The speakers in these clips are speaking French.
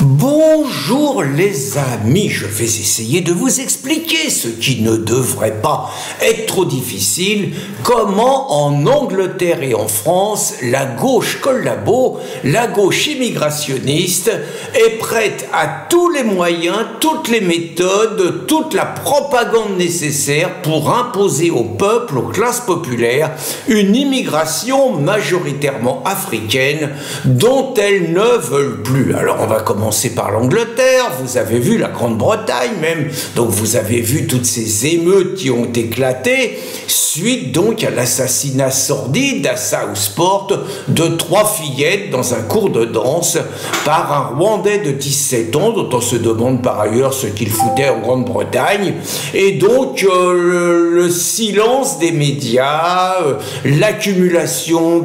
Bonjour les amis, je vais essayer de vous expliquer ce qui ne devrait pas être trop difficile, comment en Angleterre et en France, la gauche collabo, la gauche immigrationniste est prête à tous les moyens, toutes les méthodes, toute la propagande nécessaire pour imposer au peuple, aux classes populaires, une immigration majoritairement africaine dont elles ne veulent plus. Alors on va commencer par l'Angleterre, vous avez vu la Grande-Bretagne même, donc vous avez vu toutes ces émeutes qui ont éclaté, suite donc à l'assassinat sordide à Southport de 3 fillettes dans un cours de danse par un Rwandais de 17 ans, dont on se demande par ailleurs ce qu'il foutait en Grande-Bretagne, et donc le silence des médias, l'accumulation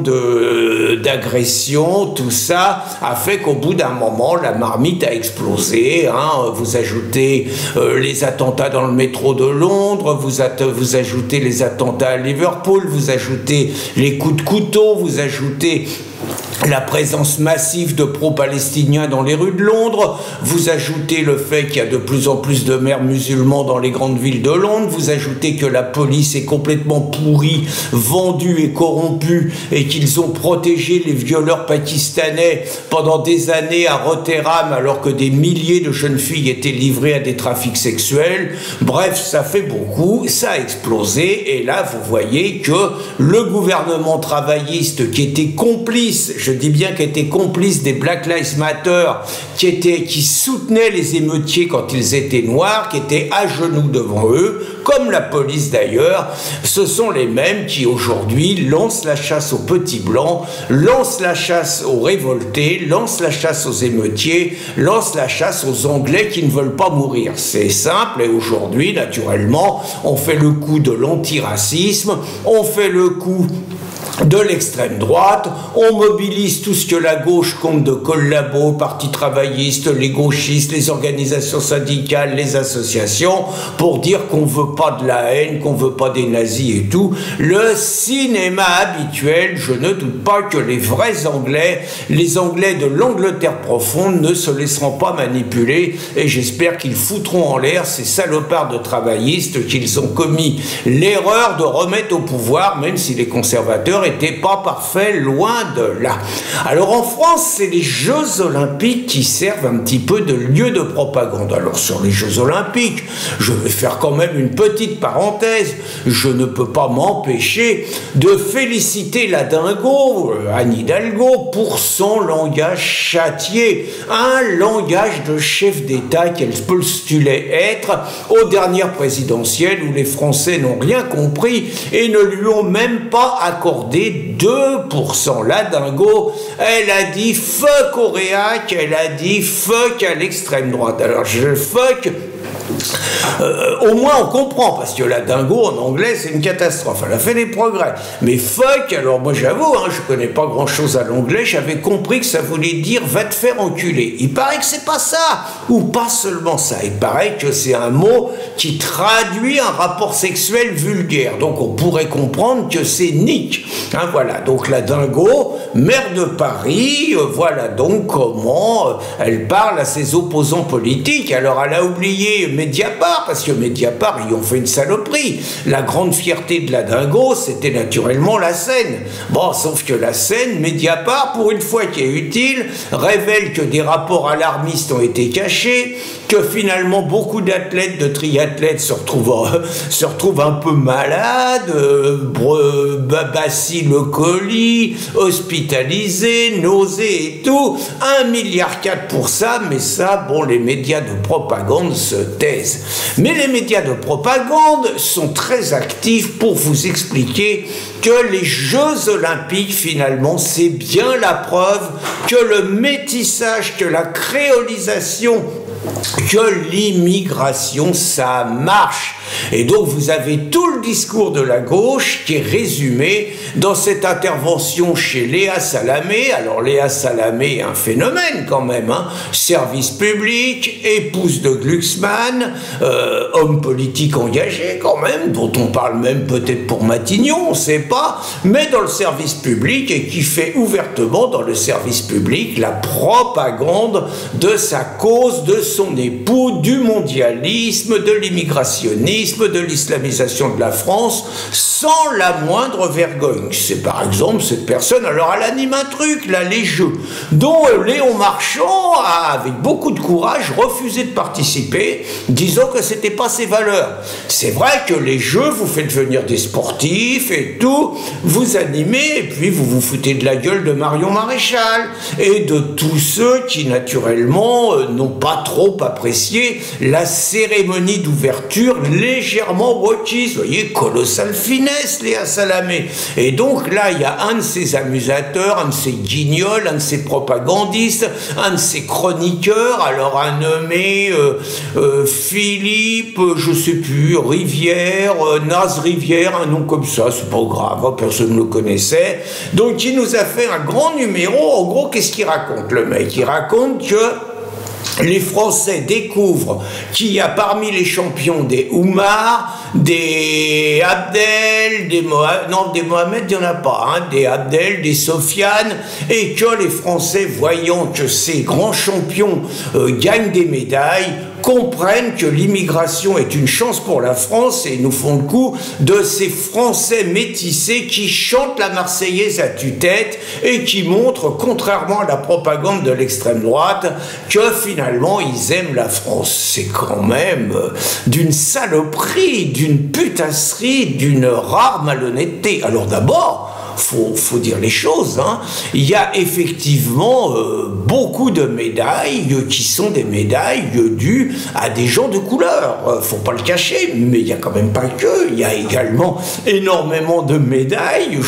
d'agressions, tout ça a fait qu'au bout d'un moment, la marmite a explosé. Vous ajoutez les attentats dans le métro de Londres, vous ajoutez les attentats à Liverpool, vous ajoutez les coups de couteau, vous ajoutez la présence massive de pro-palestiniens dans les rues de Londres, vous ajoutez le fait qu'il y a de plus en plus de maires musulmans dans les grandes villes de Londres, vous ajoutez que la police est complètement pourrie, vendue et corrompue, et qu'ils ont protégé les violeurs pakistanais pendant des années à Rotterdam, alors que des milliers de jeunes filles étaient livrées à des trafics sexuels. Bref, ça fait beaucoup, ça a explosé, et là vous voyez que le gouvernement travailliste qui était complice, je dis bien qu'il était complice des Black Lives Matter, qui soutenaient les émeutiers quand ils étaient noirs, qui étaient à genoux devant eux, comme la police d'ailleurs, ce sont les mêmes qui aujourd'hui lancent la chasse aux petits blancs, lancent la chasse aux révoltés, lancent la chasse aux émeutiers, lancent la chasse aux Anglais qui ne veulent pas mourir. C'est simple, et aujourd'hui, naturellement, on fait le coup de l'antiracisme, on fait le coup de l'extrême droite, on mobilise tout ce que la gauche compte de collabos, partis travaillistes, les gauchistes, les organisations syndicales, les associations, pour dire qu'on veut pas de la haine, qu'on veut pas des nazis et tout. Le cinéma habituel, je ne doute pas que les vrais Anglais, les Anglais de l'Angleterre profonde ne se laisseront pas manipuler, et j'espère qu'ils foutront en l'air ces salopards de travaillistes qu'ils ont commis l'erreur de remettre au pouvoir, même si les conservateurs n'était pas parfait, loin de là. Alors en France, c'est les Jeux Olympiques qui servent un petit peu de lieu de propagande. Alors sur les Jeux Olympiques, je vais faire quand même une petite parenthèse, je ne peux pas m'empêcher de féliciter la dingo, Anne Hidalgo, pour son langage châtié, un langage de chef d'État qu'elle postulait être aux dernières présidentielles où les Français n'ont rien compris et ne lui ont même pas accordé 2%. La dingo, elle a dit fuck au réac, elle a dit fuck à l'extrême droite. Alors je fuck, au moins on comprend, parce que la dingo en anglais c'est une catastrophe, elle a fait des progrès, mais fuck, alors moi j'avoue, je connais pas grand chose à l'anglais, j'avais compris que ça voulait dire va te faire enculer. Il paraît que c'est pas ça, ou pas seulement ça, il paraît que c'est un mot qui traduit un rapport sexuel vulgaire, donc on pourrait comprendre que c'est nique. Voilà, donc la dingo, maire de Paris, voilà donc comment elle parle à ses opposants politiques. Alors elle a oublié Mediapart, parce que Mediapart, ils ont fait une saloperie. La grande fierté de la dingo, c'était naturellement la scène. Bon, sauf que la scène, Mediapart, pour une fois qui est utile, révèle que des rapports alarmistes ont été cachés, que finalement beaucoup d'athlètes, de triathlètes se retrouvent un peu malades, bacilles le colis, hospitalisés, nausées et tout, 1,4 milliard pour ça, mais ça, bon, les médias de propagande se taisent. Mais les médias de propagande sont très actifs pour vous expliquer que les Jeux Olympiques, finalement, c'est bien la preuve que le métissage, que la créolisation, que l'immigration, ça marche. Et donc vous avez tout le discours de la gauche qui est résumé dans cette intervention chez Léa Salamé. Alors Léa Salamé est un phénomène quand même, hein. Service public, épouse de Glucksmann, homme politique engagé quand même, dont on parle même peut-être pour Matignon, on ne sait pas, mais dans le service public et qui fait ouvertement dans le service public la propagande de sa cause, de son époux, du mondialisme, de l'immigrationnisme, de l'islamisation de la France, sans la moindre vergogne. C'est par exemple cette personne, alors elle anime un truc, là, les Jeux, dont Léon Marchand a, avec beaucoup de courage, refusé de participer, disant que c'était pas ses valeurs. C'est vrai que les Jeux, vous faites venir des sportifs et tout, vous animez, et puis vous vous foutez de la gueule de Marion Maréchal, et de tous ceux qui, naturellement, n'ont pas trop apprécié la cérémonie d'ouverture légèrement wokiste. Vous voyez, colossale finesse, Léa Salamé. Et donc là, il y a un de ces amusateurs, un de ces guignols, un de ces propagandistes, un de ces chroniqueurs, alors un nommé Philippe, je sais plus, Rivière, Naz Rivière, un nom comme ça, c'est pas grave, hein, personne ne le connaissait. Donc il nous a fait un grand numéro. En gros, qu'est-ce qu'il raconte, le mec? Il raconte que les Français découvrent qu'il y a parmi les champions des Oumar, des Abdel, des Mohamed, non, des Mohamed, il n'y en a pas, hein, des Abdel, des Sofiane, et que les Français, voyant que ces grands champions gagnent des médailles, comprennent que l'immigration est une chance pour la France et nous font le coup de ces Français métissés qui chantent la Marseillaise à tue-tête et qui montrent, contrairement à la propagande de l'extrême droite, que finalement ils aiment la France. C'est quand même d'une saloperie, d'une putasserie, d'une rare malhonnêteté. Alors d'abord, faut dire les choses, hein. Il y a effectivement beaucoup de médailles qui sont des médailles dues à des gens de couleur. Faut pas le cacher, mais il y a quand même pas que. Il y a également énormément de médailles,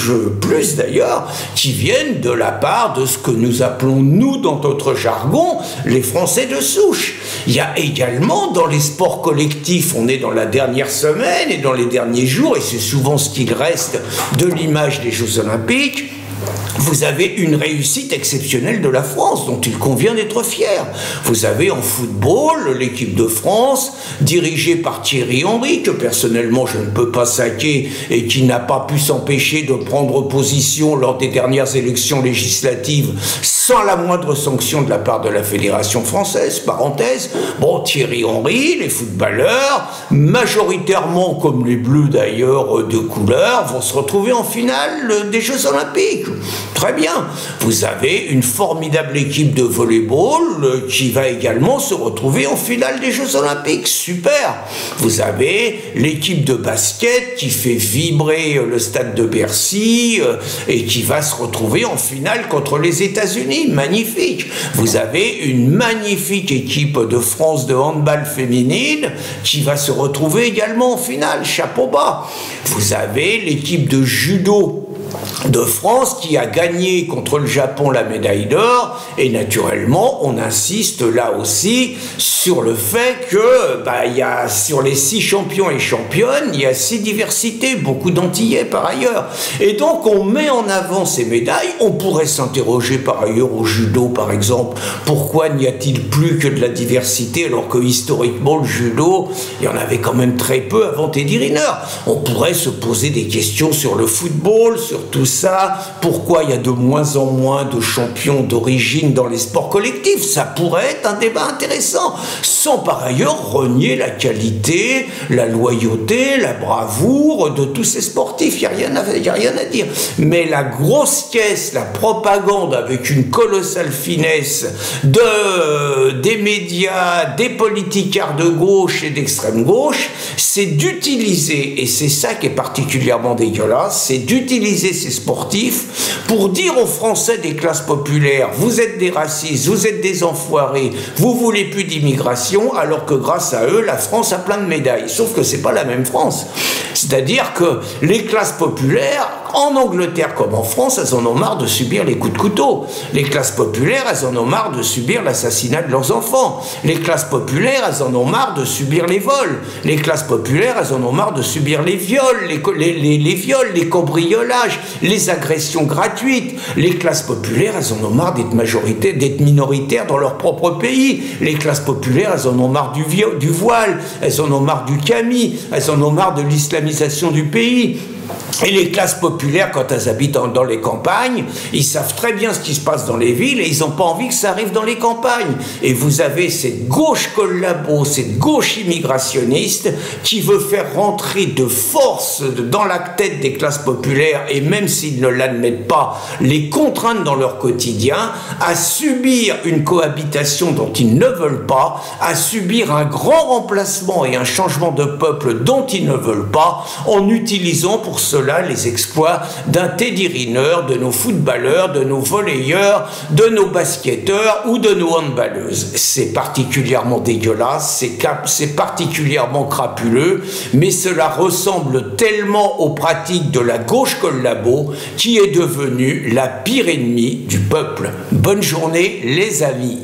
plus d'ailleurs, qui viennent de la part de ce que nous appelons, nous, dans notre jargon, les Français de souche. Il y a également dans les sports collectifs, on est dans la dernière semaine et dans les derniers jours, et c'est souvent ce qu'il reste de l'image des Jeux Olympiques, vous avez une réussite exceptionnelle de la France dont il convient d'être fier. Vous avez en football l'équipe de France dirigée par Thierry Henry, que personnellement je ne peux pas saquer et qui n'a pas pu s'empêcher de prendre position lors des dernières élections législatives sans la moindre sanction de la part de la Fédération française, parenthèse. Bon, Thierry Henry, les footballeurs, majoritairement comme les Bleus d'ailleurs de couleur, vont se retrouver en finale des Jeux Olympiques. Très bien. Vous avez une formidable équipe de volleyball qui va également se retrouver en finale des Jeux Olympiques. Super. Vous avez l'équipe de basket qui fait vibrer le stade de Bercy et qui va se retrouver en finale contre les États-Unis. Magnifique. Vous avez une magnifique équipe de France de handball féminine qui va se retrouver également en finale. Chapeau bas. Vous avez l'équipe de judo de France qui a gagné contre le Japon la médaille d'or, et naturellement on insiste là aussi sur le fait que il y a, sur les 6 champions et championnes, il y a 6 diversités, beaucoup d'antillais par ailleurs, et donc on met en avant ces médailles. On pourrait s'interroger par ailleurs au judo par exemple, pourquoi n'y a-t-il plus que de la diversité alors que historiquement le judo, il y en avait quand même très peu avant Teddy Riner. On pourrait se poser des questions sur le football, sur tout ça, pourquoi il y a de moins en moins de champions d'origine dans les sports collectifs. Ça pourrait être un débat intéressant, sans par ailleurs renier la qualité, la loyauté, la bravoure de tous ces sportifs. Il n'y a rien à dire. Mais la grosse caisse, la propagande avec une colossale finesse des médias, des politiciens de gauche et d'extrême gauche, c'est d'utiliser, et c'est ça qui est particulièrement dégueulasse, c'est d'utiliser ces sportifs, pour dire aux Français des classes populaires, vous êtes des racistes, vous êtes des enfoirés, vous voulez plus d'immigration, alors que grâce à eux, la France a plein de médailles. Sauf que c'est pas la même France. C'est-à-dire que les classes populaires, en Angleterre comme en France, elles en ont marre de subir les coups de couteau. Les classes populaires, elles en ont marre de subir l'assassinat de leurs enfants. Les classes populaires, elles en ont marre de subir les vols. Les classes populaires, elles en ont marre de subir les viols, les viols, les cambriolages, les agressions gratuites. Les classes populaires, elles en ont marre d'être minoritaires dans leur propre pays. Les classes populaires, elles en ont marre du voile, elles en ont marre du camis, elles en ont marre de l'islamisation du pays. Et les classes populaires, quand elles habitent dans les campagnes, ils savent très bien ce qui se passe dans les villes et ils n'ont pas envie que ça arrive dans les campagnes. Et vous avez cette gauche collabo, cette gauche immigrationniste qui veut faire rentrer de force dans la tête des classes populaires, et même s'ils ne l'admettent pas, les contraindre dans leur quotidien à subir une cohabitation dont ils ne veulent pas, à subir un grand remplacement et un changement de peuple dont ils ne veulent pas, en utilisant pour cela les exploits d'un Teddy Riner, de nos footballeurs, de nos volleyeurs, de nos basketteurs ou de nos handballeuses. C'est particulièrement dégueulasse, c'est particulièrement crapuleux, mais cela ressemble tellement aux pratiques de la gauche collabo qui est devenue la pire ennemie du peuple. Bonne journée les amis.